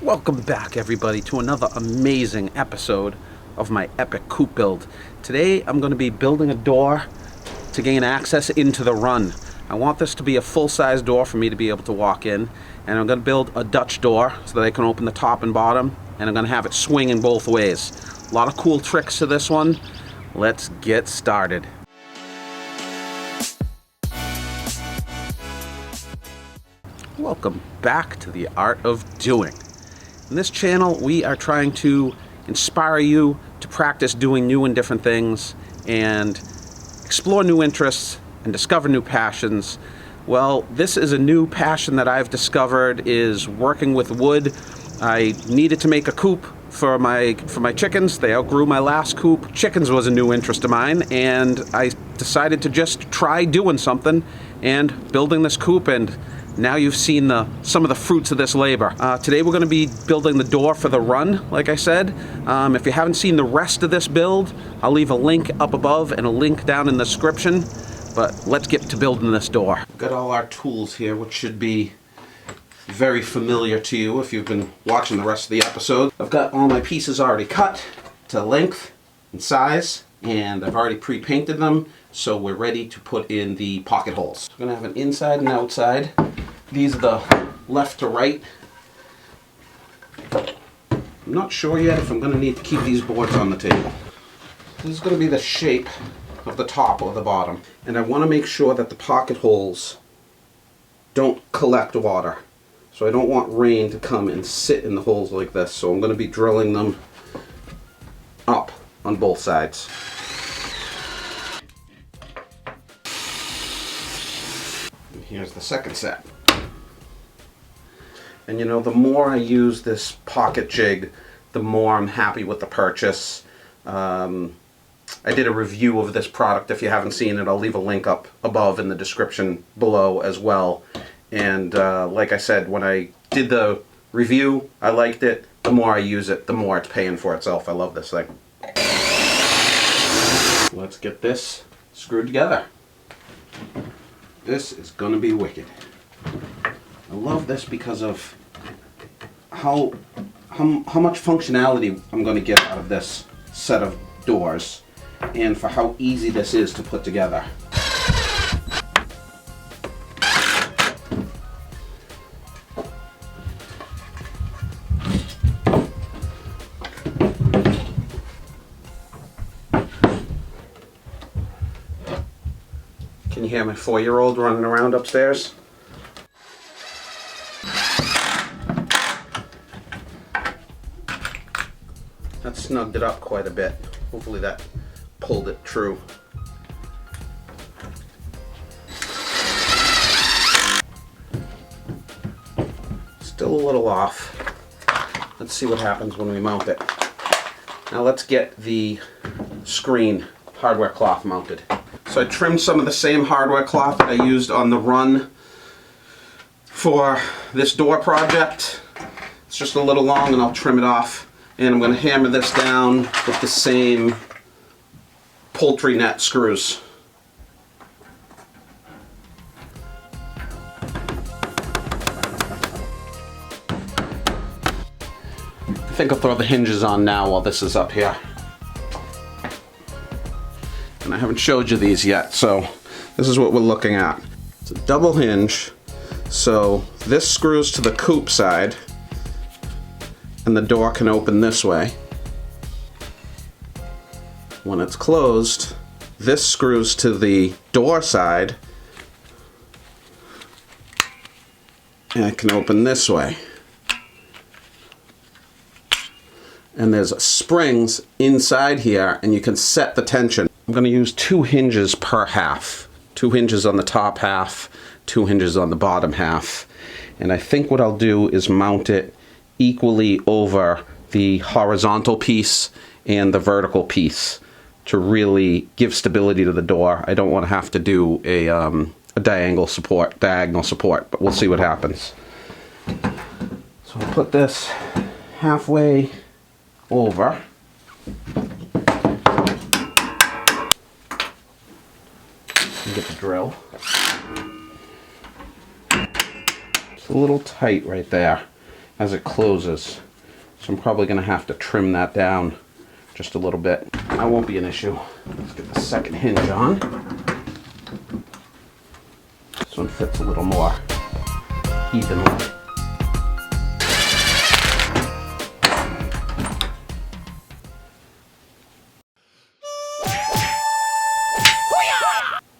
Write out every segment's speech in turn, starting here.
Welcome back, everybody, to another amazing episode of my epic coop build. Today I'm going to be building a door to gain access into the run. I want this to be a full-size door for me to be able to walk in, and I'm going to build a Dutch door so that I can open the top and bottom, and I'm going to have it swing in both ways. A lot of cool tricks to this one. Let's get started. Welcome back to the Art of Doing. In this channel, we are trying to inspire you to practice doing new and different things and explore new interests and discover new passions. Well, this is a new passion that I've discovered, is working with wood. I needed to make a coop for my chickens. They outgrew my last coop. Chickens was a new interest of mine, and I decided to just try doing something and building this coop, and now you've seen some of the fruits of this labor. Today we're going to be building the door for the run, like I said. If you haven't seen the rest of this build, I'll leave a link up above and a link down in the description. But let's get to building this door. We've got all our tools here, which should be very familiar to you if you've been watching the rest of the episode. I've got all my pieces already cut to length and size, and I've already pre-painted them, so we're ready to put in the pocket holes. We're going to have an inside and outside. These are the left to right. I'm not sure yet if I'm going to need to keep these boards on the table. This is going to be the shape of the top or the bottom. And I want to make sure that the pocket holes don't collect water. So I don't want rain to come and sit in the holes like this. So I'm going to be drilling them up on both sides. And here's the second set. And you know, the more I use this pocket jig, the more I'm happy with the purchase. I did a review of this product. If you haven't seen it, I'll leave a link up above in the description below as well. And like I said, when I did the review, I liked it. The more I use it, the more it's paying for itself. I love this thing. Let's get this screwed together. This is gonna be wicked. I love this because of how much functionality I'm going to get out of this set of doors, and for how easy this is to put together. Can you hear my 4-year-old running around upstairs? That snugged it up quite a bit. Hopefully that pulled it true. Still a little off. Let's see what happens when we mount it. Now let's get the screen hardware cloth mounted. So I trimmed some of the same hardware cloth that I used on the run for this door project. It's just a little long and I'll trim it off. And I'm going to hammer this down with the same poultry net screws. I think I'll throw the hinges on now while this is up here. And I haven't showed you these yet, so this is what we're looking at. It's a double hinge, so this screws to the coop side, and the door can open this way. When it's closed, this screws to the door side, and it can open this way. And there's springs inside here, and you can set the tension. I'm going to use 2 hinges per half. 2 hinges on the top half, 2 hinges on the bottom half. And I think what I'll do is mount it equally over the horizontal piece and the vertical piece to really give stability to the door. I don't want to have to do a diagonal support, but we'll see what happens. So I'll put this halfway over. And get the drill. It's a little tight right there. as it closes. So I'm probably going to have to trim that down just a little bit. That won't be an issue. Let's get the second hinge on. This one fits a little more evenly.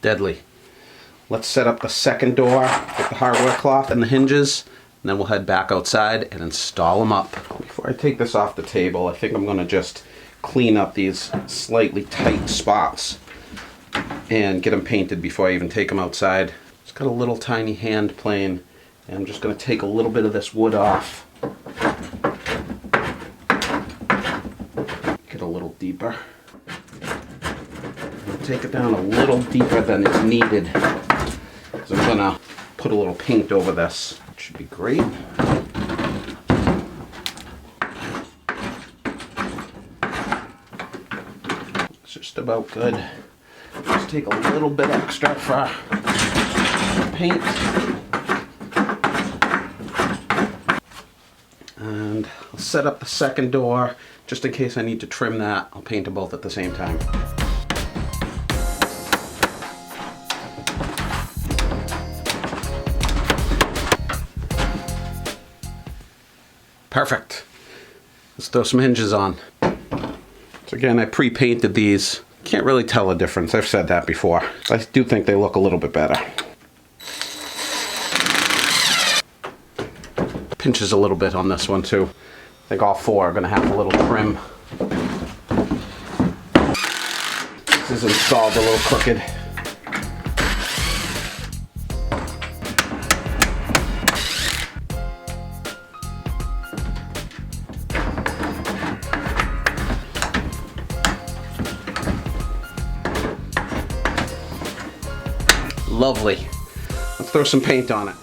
Deadly. Let's set up the second door with the hardware cloth and the hinges, and then we'll head back outside and install them up. Before I take this off the table, I think I'm going to just clean up these slightly tight spots and get them painted before I even take them outside. It's got a little tiny hand plane, and I'm just going to take a little bit of this wood off. Get a little deeper. Take it down a little deeper than it's needed. So I'm gonna put a little paint over this. It should be great. It's just about good. Just take a little bit extra for paint. And I'll set up the second door just in case I need to trim that. I'll paint them both at the same time. Perfect. Let's throw some hinges on. So again, I pre-painted these. Can't really tell a difference. I've said that before. I do think they look a little bit better. Pinches a little bit on this one too. I think all four are going to have a little trim. This is installed a little crooked. Lovely. Let's throw some paint on it.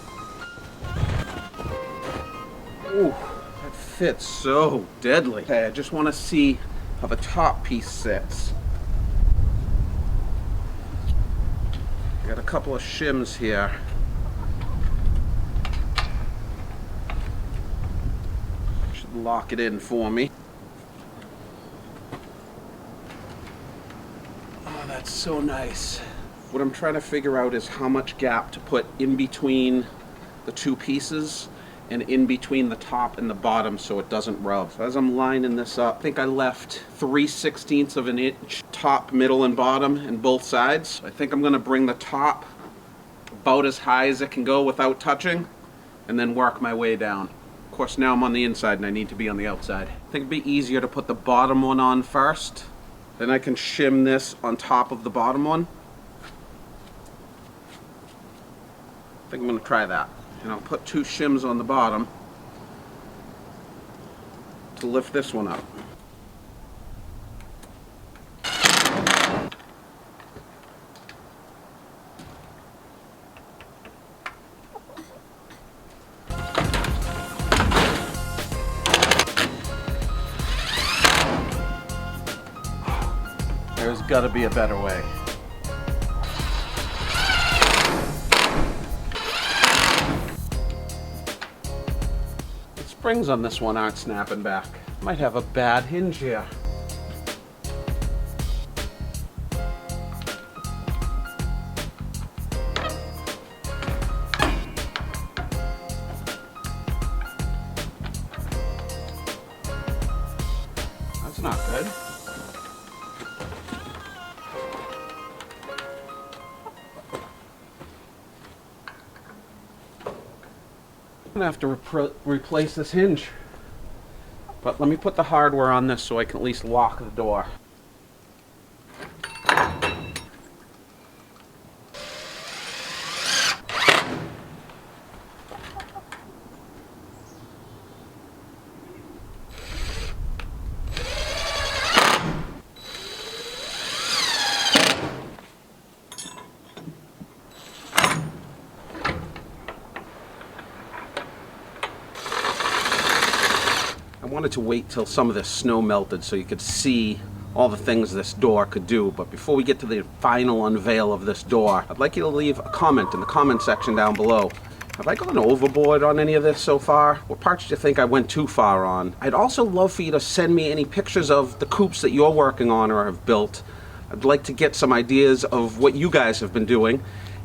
Ooh, that fits so deadly. Okay, I just want to see how the top piece sits. Got a couple of shims here. Should lock it in for me. Oh, that's so nice. What I'm trying to figure out is how much gap to put in between the two pieces and in between the top and the bottom so it doesn't rub. So as I'm lining this up, I think I left 3/16 of an inch top, middle, and bottom and both sides. I think I'm going to bring the top about as high as it can go without touching and then work my way down. Of course, now I'm on the inside and I need to be on the outside. I think it'd be easier to put the bottom one on first. Then I can shim this on top of the bottom one. I think I'm going to try that. And I'll put 2 shims on the bottom to lift this one up. There's got to be a better way. Springs on this one aren't snapping back. Might have a bad hinge here. That's not good. I'm gonna have to replace this hinge. But let me put the hardware on this so I can at least lock the door. I wanted to wait till some of this snow melted so you could see all the things this door could do. But before we get to the final unveil of this door, I'd like you to leave a comment in the comment section down below Have I gone overboard on any of this so far? What parts do you think I went too far on? I'd also love for you to send me any pictures of the coops that you're working on or have built. I'd like to get some ideas of what you guys have been doing,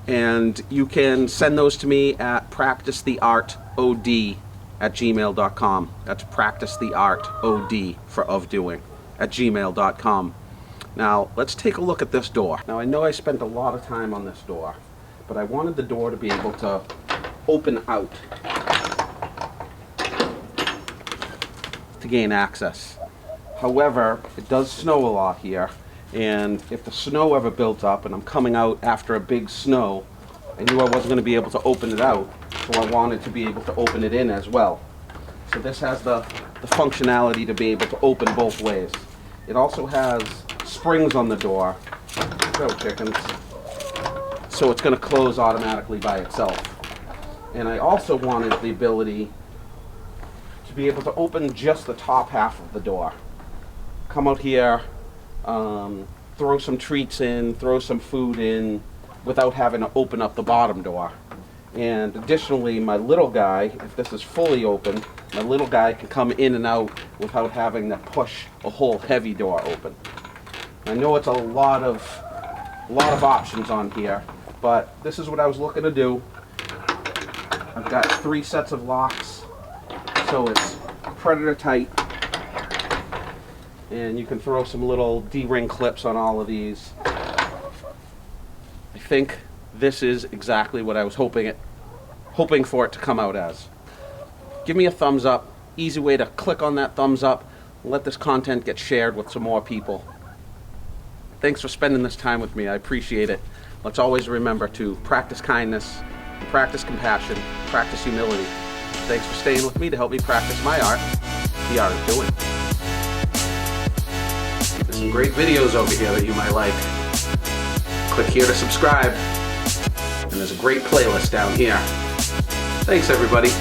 and you can send those to me at practicetheartod@gmail.com. That's practicetheartod for of doing @gmail.com. Now let's take a look at this door. Now I know I spent a lot of time on this door, but I wanted the door to be able to open out to gain access. However, it does snow a lot here, and if the snow ever built up and I'm coming out after a big snow, I knew I wasn't going to be able to open it out, so I wanted to be able to open it in as well. So this has the functionality to be able to open both ways. It also has springs on the door, so chickens, so it's going to close automatically by itself. And I also wanted the ability to be able to open just the top half of the door. Come out here, throw some treats in, throw some food in, without having to open up the bottom door. And additionally, my little guy, if this is fully open, my little guy can come in and out without having to push a whole heavy door open. I know it's a lot of options on here, but this is what I was looking to do. I've got 3 sets of locks, so it's predator tight, and you can throw some little D-ring clips on all of these. I think this is exactly what I was hoping for it to come out as. Give me a thumbs up. Easy way to click on that thumbs up and let this content get shared with some more people. Thanks for spending this time with me. I appreciate it. Let's always remember to practice kindness, practice compassion, practice humility. Thanks for staying with me to help me practice my art, the art of doing. There's some great videos over here that you might like. Click here to subscribe, and there's a great playlist down here. Thanks everybody.